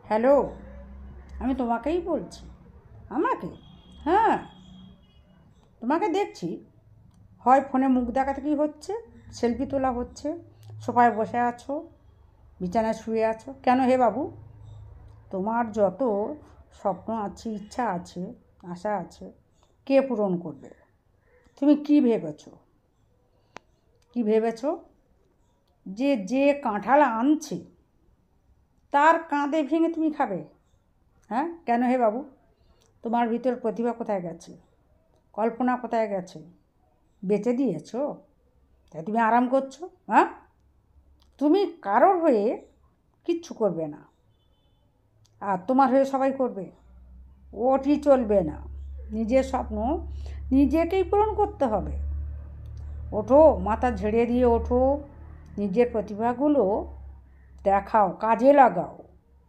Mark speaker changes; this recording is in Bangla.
Speaker 1: হ্যালো, আমি তোমাকেই বলছি। আমাকে? হ্যাঁ, তোমাকে দেখছি। হয় ফোনে মুখ দেখাদেখি হচ্ছে, সেলফি তোলা হচ্ছে, সোফায় বসে আছো, বিছানায় শুয়ে আছো। কেন হে বাবু? তোমার যত স্বপ্ন আছে, ইচ্ছা আছে, আশা আছে, কে পূরণ করবে? তুমি কি ভেবেছো? কি ভেবেছো? যে কাঁঠাল আনছে তার কাঁধে ভেঙে তুমি খাবে? হ্যাঁ, কেন হে বাবু? তোমার ভিতর প্রতিভা কোথায় গেছে? কল্পনা কোথায় গেছে? বেচে দিয়েছো? তাই তুমি আরাম করছো? হ্যাঁ, তুমি কারোর হয়ে কিচ্ছু করবে না, আর তোমার হয়ে সবাই করবে। ওটি চলবে না। নিজের স্বপ্ন নিজেকেই পূরণ করতে হবে। ওঠো, মাথা ঝেড়ে দিয়ে ওঠো, নিজের প্রতিভাগুলো দেখাও, কাজে লাগাও।